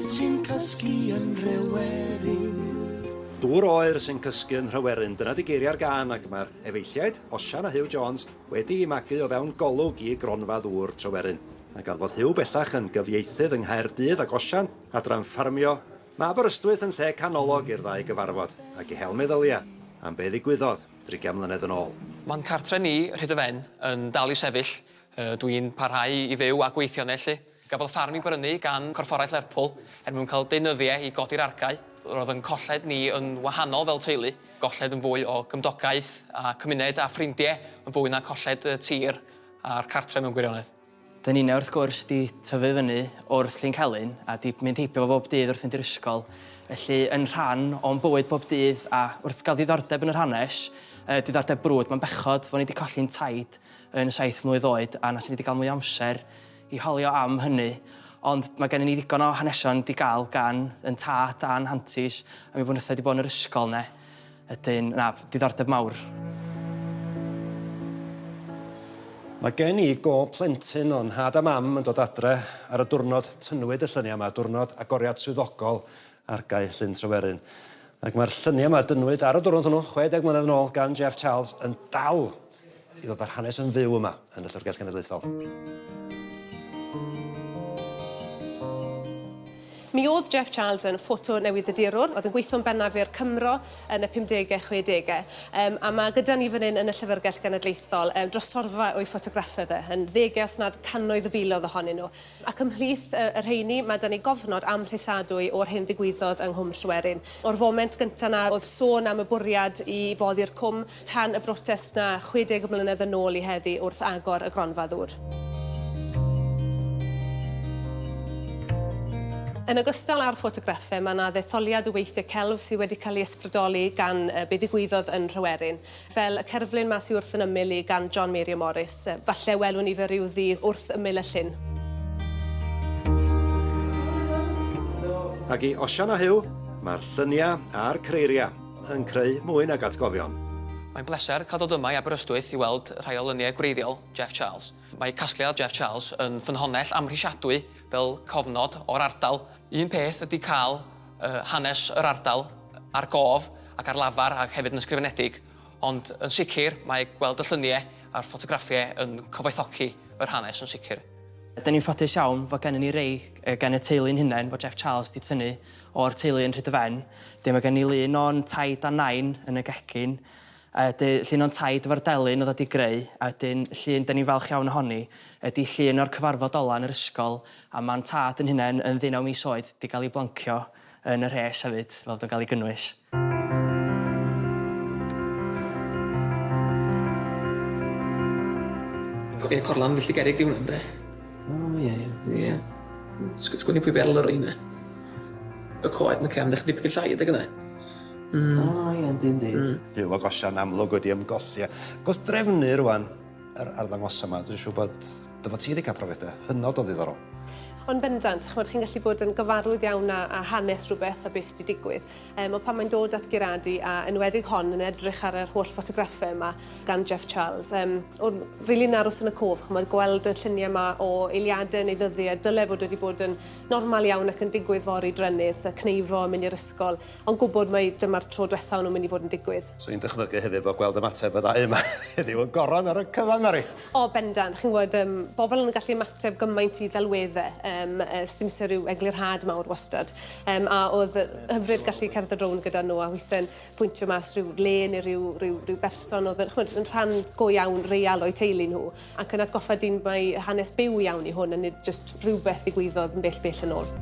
sy'n cysgu yn Tryweryn. Dŵr oer sy'n cysgu yn Tryweryn, dyna di geiriau'r gan ac mae'r efeilliaid, Osian a Geoff Charles, wedi ei magu o fewn golwg i gronfa ddŵr Tryweryn. A gan fod Geoff bellach yn gyfieithydd yng Nghaerdydd ac Osian, adran ffarmio, mae Aberystwyth yn lle canolog i'r ddau gyfarfod, ac i hel meddylia am be ddigwyddodd 30 mlynedd yn ôl. Mae'n cartre ni, Rhyddyfen, yn dal i sefyll. Dwi'n parhau i fyw a gweithio nelly. Gafodd ffarm i brynu gan Corfforaeth Lerpwl mwyn cael deunyddiau i godi'r argau. Roedd yn colled ni yn wahanol fel teulu. Golled yn fwy o gymdogaeth a cymuned a ffrindiau yn fwy na colled tir a'r cartre mewn gwirionedd. Dyn ni'n wrth gwrs di tyfu fyny wrth Llyfrgell Celyn a di mynd heibio fo bob dydd wrth fynd i'r ysgol. Felly yn rhan o'n bywyd bob dydd a wrth gael diddordeb yn yr hanes, diddordeb brwd, mae'n bechod fod ni wedi colli'n taid yn 7 mlwydd oed a nes i wedi cael mwy o amser i holio am hynny. Ond mae gen i ni ddigon o hanesion di gael gan yn tad a'n hantis a mi bod nhw wedi bod yn yr ysgol ne. Ydyn, diddordeb mawr. Mae gen i go plentyn o'n had a mam yn dod adre ar y diwrnod tynwyd y lluniau yma, diwrnod agoriad swyddogol ar gae llyn Tryweryn. Ac mae'r lluniau yma dynwyd ar y diwrnod hwnnw, 60 mlynedd yn ôl, gan Geoff Charles, yn dal i ddod â'r hanes yn fyw yma yn y Llyfrgell Genedlaethol. Mi oedd Geoff Charles yn ffoto newyddiadurwr, oedd yn gweithio'n bennaf i'r Cymro yn y 50au, 60au. A mae gyda ni fan hyn yn y Llyfrgell Genedlaethol drysorfa o'i ffotograffau yn ddegau os nad cannoedd o filoedd ohonyn nhw. Ac ymhlith y rheini, mae da ni gofnod am rhysadwy o'r hyn ddigwyddodd yng Nghwm Tryweryn. O'r foment gyntaf na oedd sôn am y bwriad i foddi'r cwm tan y brotest na 60 mlynedd yn ôl i heddi wrth agor y gronfa ddŵr. Yn ogystal â'r ffotograffau, mae yna ddetholiad o weithiau celf sydd wedi cael ei ysbrydoli gan be ddigwyddodd yn Tryweryn. Fel y cerflun ma sydd wrth yn ymyl i gan John Mary Morris. Falle welwn ni fe ryw ddydd wrth ymyl y llyn. Ac i Osian a Geoff, mae'r lluniau a'r creiriau yn creu mwy nag atgofion. Mae'n bleser cael dod yma i Aberystwyth i weld rhai o luniau gwreiddiol Geoff Charles. Mae casgliad Geoff Charles yn ffynhonnell amhrisiadwy fel cofnod o'r ardal. Un peth ydy cael hanes yr ardal ar gof ac ar lafar ac hefyd yn ysgrifenedig, ond yn sicr mae gweld y lluniau a'r ffotograffiau yn cyfoethogi yr hanes yn sicr. Dyn ni'n ffodus iawn fod gen ni rei gen y teulu'n hunain fod Geoff Charles di tynnu o'r teulu yn Rhyddyfen. Mae gen ni lun o'n taid a nain yn y gegin. Llun o'n taid efo'r delyn oedd wedi greu, a llun dyn ni'n falch iawn ohoni, ydy llun o'r cyfarfod ola yn yr ysgol, a mae'n tad yn hunain yn 19 mis oed wedi cael ei blancio yn y rhes hefyd, fel bod o'n cael ei gynnwys. Corlan filltigerig di hwnna, de? O, ie. Sgwni pwy berl yr un, y coed yn y cefn, ddech chi dipyn llai, ydy gyda? O, ie, di. Geoff ac Osian amlwg wedi ymgolli. Gos drefnu rwan yr arddangosfa yma, dwi'n siŵr bod ti wedi cael profiadau hynod o ddiddorol. Ond bendant, chi'n gallu bod yn gyfarwydd iawn â hanes rhywbeth a beth sydd wedi digwydd. Ond pan mae'n dod at guradu a enwedig hon yn edrych ar yr holl ffotograffau yma gan Geoff Charles. O'r rili'n aros yn y cof, chi'n gweld y lluniau yma o eiliadau neu ddyddiau, dyle fod wedi bod yn normal iawn ac yn digwydd fori drynydd, y cneifo, mynd i'r ysgol, ond gwybod mae dyma'r tro diwethaf nhw'n mynd i fod yn digwydd. So i'n dychmygu hefyd bod gweld ymateb y ddau yma heddiw yn goron ar y cyfan, Mari. O, bendant. Chi'n gwybod, bobl yn gallu ymateb gymaint i ddelweddau. Sy'n mysau rhyw eglurhad mawr wastad. A oedd hyfryd gallu cerdded rownd gyda nhw a weithio'n pwyntio mas rhyw le neu rhyw berson oedd yn rhan go iawn real o'i teulu nhw. Ac yn atgoffa dyn mae hanes byw iawn i hwn, a nid jyst rhywbeth ddigwyddodd yn bell yn ôl.